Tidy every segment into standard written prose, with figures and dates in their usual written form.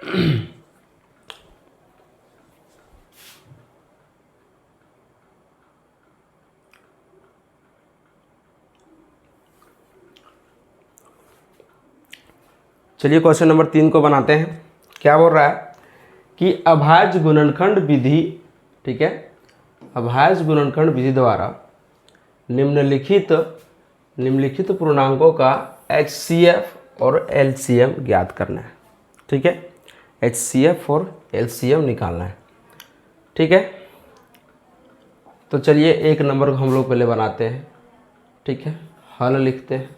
चलिए question number 3 को बनाते हैं। क्या बोल रहा है कि अभाज्य गुणनखंड विधि, ठीक है, अभाज्य गुणनखंड विधि द्वारा निम्नलिखित पूर्णांकों का HCF और LCM ज्ञात करना है। ठीक है, HCF और LCM निकालना है। ठीक है, तो चलिए 1 नंबर को हम लोग पहले बनाते हैं। ठीक है, हल लिखते हैं।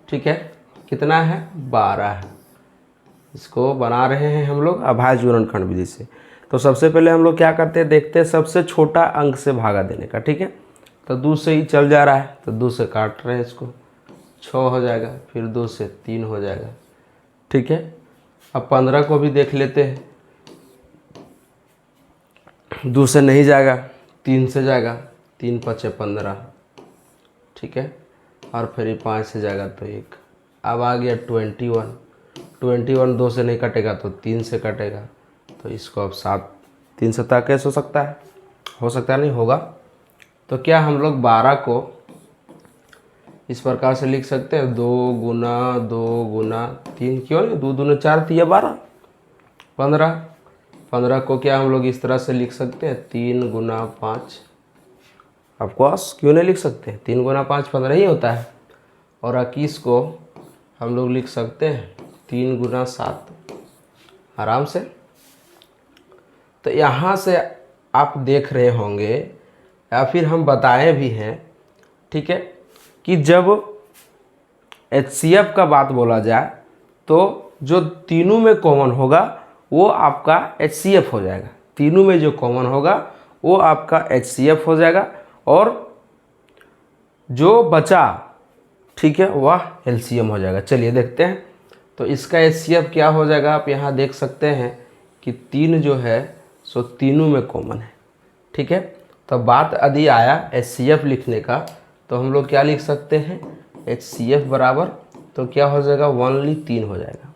ठीक है, कितना है, 12 है। इसको बना रहे हैं हम लोग अभाज्य गुणनखंड विधि से। तो सबसे पहले हम लोग क्या करते हैं, देखते हैं सबसे छोटा अंक से भागा देने का। ठीक है, तो 2 से ही चल जा रहा है, तो 2 से काट रहे हैं इसको, 6 हो जाएगा, फिर 2 से 3 हो जाएगा। ठीक है, अब 15 को भी देख लेते हैं। 2 से नहीं जाएगा, 3 से जाएगा, 3 5 15। ठीक है, और फिर 5 से जाएगा तो 1। अब आ गया 21 2 से नहीं कटेगा तो 3 से कटेगा, तो इसको अब 3 से कैसे हो सकता है, नहीं होगा। तो क्या हम लोग 12 को इस प्रकार से लिख सकते हैं, 2 गुना 2 गुना 3, क्यों नहीं, 2 दूने 4 दिया 12, 15 को क्या हम लोग इस तरह से लिख सकते हैं, 3 गुना 5। ऑफकोर्स क्यों नहीं लिख सकते, 3 गुना 5 15 ही होता है। और 21 को हम लोग लिख सकते हैं 3 गुना 7 आराम से। तो यहाँ से आप देख रहे होंगे, या फिर हम बताए भी हैं, ठीक है, कि जब HCF का बात बोला जाए तो जो तीनों में कॉमन होगा वो आपका HCF हो जाएगा। तीनों में जो कॉमन होगा वो आपका HCF हो जाएगा, और जो बचा, ठीक है, वह LCM हो जाएगा। चलिए देखते हैं। तो इसका HCF क्या हो जाएगा, आप यहाँ देख सकते हैं कि 3 जो है सो तीनों में कॉमन है। ठीक है, तो बात यदि आया HCF लिखने का, तो हम लोग क्या लिख सकते हैं, HCF बराबर, तो क्या हो जाएगा, 3 हो जाएगा।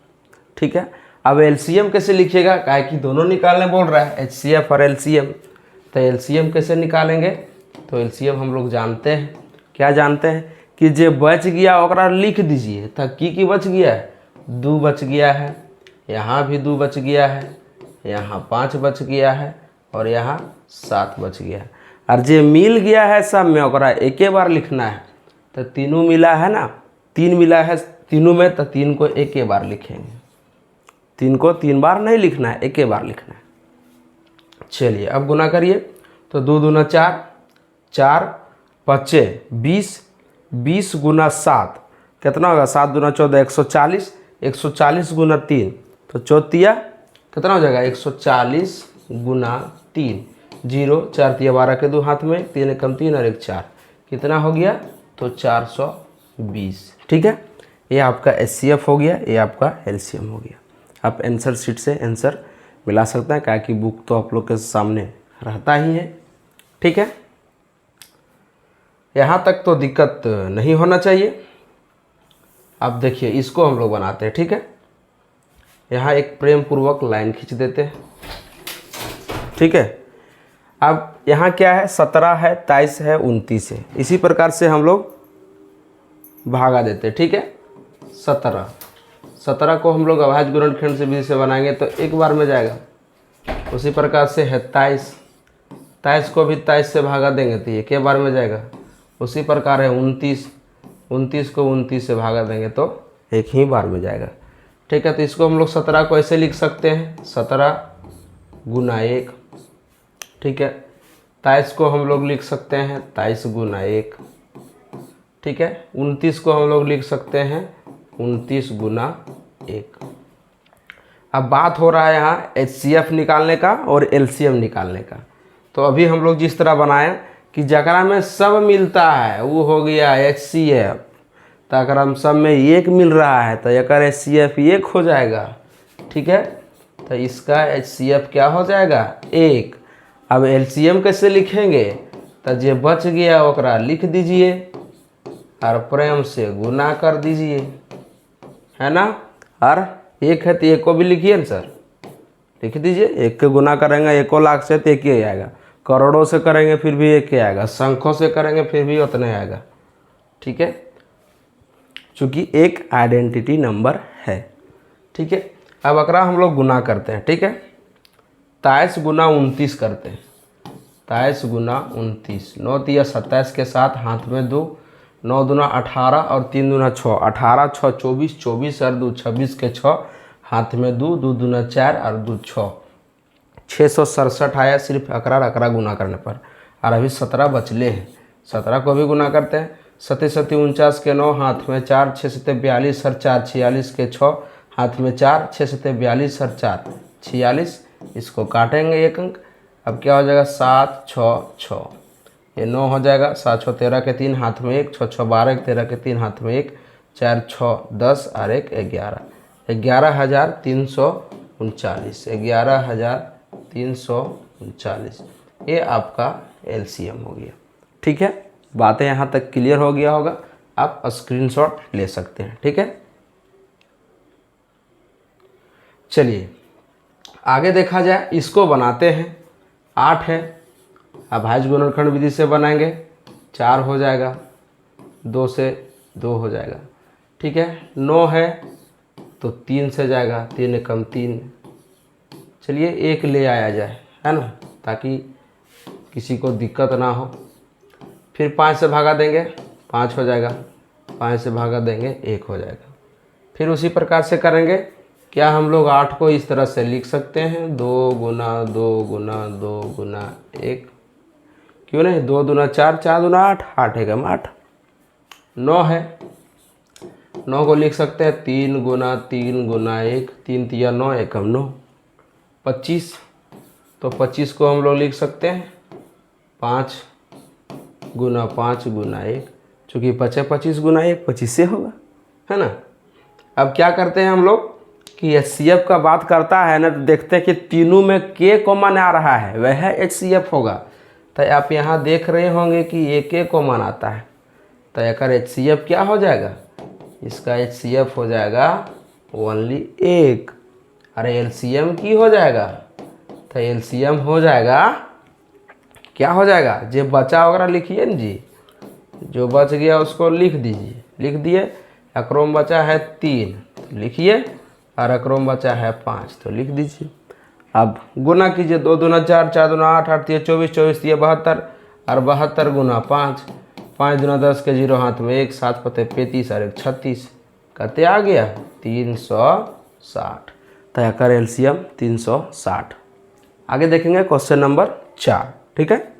ठीक है, अब LCM कैसे लिखिएगा, काहे कि दोनों निकालने बोल रहा है, HCF और LCM। तो LCM कैसे निकालेंगे, तो LCM हम लोग जानते हैं, क्या जानते हैं कि जे बच गया ओकरा लिख दीजिए। तो की बच गया है, 2 बच गया है, यहाँ भी 2 बच गया है, यहाँ 5 बच गया है, और यहाँ 7 बच गया है। और जे मिल गया है सब में ओकरा एक बार लिखना है। तो तीनों मिला है ना, 3 मिला है तीनों में, तो 3 को एक बार लिखेंगे। 3 को 3 बार नहीं लिखना है, एक बार लिखना है। चलिए अब गुना करिए। तो 2 दूना 4, 4 5 20, 20 गुना 7 कितना होगा, 7 दूना 14 140, 140 गुना 3 तो 4 कितना हो जाएगा, 140 गुना 3, 0 4 3 12 के 2 हाथ में, 3 कम 3 और 1 4, कितना हो गया, तो 420। ठीक है, ये आपका HCF हो गया, ये आपका LCM हो गया। आप आंसर शीट से आंसर मिला सकते हैं, क्या कि बुक तो आप लोग के सामने रहता ही है। ठीक है, यहाँ तक तो दिक्कत नहीं होना चाहिए। अब देखिए इसको हम लोग बनाते हैं। ठीक है, यहाँ एक प्रेम पूर्वक लाइन खींच देते हैं। ठीक है, अब यहाँ क्या है, 17 है, 23 है, 29 है, इसी प्रकार से हम लोग भागा देते हैं। ठीक है, 17 को हम लोग अभाज्य गुणनखंड से विधि से बनाएंगे तो एक बार में जाएगा। उसी प्रकार से है 23 को भी 23 से भागा देंगे तो एक बार में जाएगा। उसी प्रकार है 29 को 29 से भागा देंगे तो एक ही बार में जाएगा। ठीक है, तो इसको हम लोग 17 को ऐसे लिख सकते हैं, 17 गुना 1। ठीक है, 23 को हम लोग लिख सकते हैं 23 गुना 1। ठीक है, 29 को हम लोग लिख सकते हैं 29 गुना 1। अब बात हो रहा है यहाँ HCF निकालने का और LCM निकालने का। तो अभी हम लोग जिस तरह बनाए कि जकरा में सब मिलता है वो हो गया HCF, तो अगर हम सब में 1 मिल रहा है तो एक HCF 1 हो जाएगा। ठीक है, तो इसका HCF क्या हो जाएगा, 1। अब LCM कैसे लिखेंगे, तो जे बच गया ओकरा लिख दीजिए और प्रेम से गुना कर दीजिए, है ना, और एक है तो एक को भी लिखिए ना सर, लिख दीजिए। एक के गुना करेंगे 1 लाख से तो एक ही आएगा, करोड़ों से करेंगे फिर भी एक ही आएगा, संख्यों से करेंगे फिर भी उतना ही आएगा। ठीक है, चूँकि एक आइडेंटिटी नंबर है। ठीक है, अब अकरा हम लोग गुना करते हैं। ठीक है, 23 गुना 29 करते हैं। 23 गुना 29, 9 तिया 27 के साथ हाथ में 2, 9 दूना 18 और 3 दूना 6, 18 6 24, 24 और 2 26 के 6, हाथ में 2, 2 दूना 4 और 2 6, 667 आया सिर्फ अकरा गुना करने पर। और अभी 17 बचले हैं, 17 को भी गुना करते हैं। 7 7 49 के 9, हाथ में 4, 6 7 42 और 4, 46 के 6, हाथ में 4, 6 7 42 और 4 46, इसको काटेंगे एक अंक। अब क्या हो जाएगा 7 6 6, ये 9 हो जाएगा। 7 6 13 के 3, हाथ में 1, 6 6 12 13 के 3, हाथ में 1, 4 6 10 और 1 11, 11,339, 11,339, ये आपका एलसीएम हो गया। ठीक है, बातें यहाँ तक क्लियर हो गया होगा, आप स्क्रीनशॉट ले सकते हैं। ठीक है, चलिए आगे देखा जाए, इसको बनाते हैं। 8 है, अब भाज्य गुणनखंड विधि से बनाएंगे, 4 हो जाएगा, 2 से 2 हो जाएगा। ठीक है, 9 है तो 3 से जाएगा, 3 एकम 3। चलिए 1 ले आया जाए, है ना, ताकि किसी को दिक्कत ना हो। फिर 5 से भागा देंगे, 5 हो जाएगा, 5 से भागा देंगे 1 हो जाएगा। फिर उसी प्रकार से करेंगे। क्या हम लोग 8 को इस तरह से लिख सकते हैं, 2 गुना 2 गुना 2 गुना 1, क्यों नहीं, 2 दूना 4, 4 दूना 8, 8 एकम 8। 9 है, 9 को लिख सकते हैं 3 गुना 3 गुना 1, 3 तिया 9 एकम 9। 25, तो 25 को हम लोग लिख सकते हैं 5 गुना 5 गुना 1, चूँकि 25 गुना 1 25 से होगा, है ना। अब क्या करते हैं हम लोग कि एचसीएफ का बात करता है ना, तो देखते हैं कि तीनों में के कॉमन आ रहा है, वह एचसीएफ होगा। तो आप यहाँ देख रहे होंगे कि एक के कॉमन आता है, तो एक एचसीएफ क्या हो जाएगा, इसका एचसीएफ हो जाएगा ओनली 1। अरे एलसीएम की हो जाएगा, तो एलसीएम हो जाएगा, क्या हो जाएगा, जो बचा वगैरह लिखिए न जी, जो बच गया उसको लिख दीजिए। लिख दिए, अक्रोम बचा है 3 तो लिखिए, और अक्रोम बचा है 5 तो लिख दीजिए। अब गुना कीजिए, 2 दूना 4, 4 दूना 8, 8 तिया 24, 24 तिया 72 और 72 गुना 5, 5 दूना 10 के 0, हाथ में 1, 7 पते 35 और 1 36, कहते आ गया 360। तो कर एलसीएम 360। आगे देखेंगे क्वेश्चन नंबर 4। ठीक है।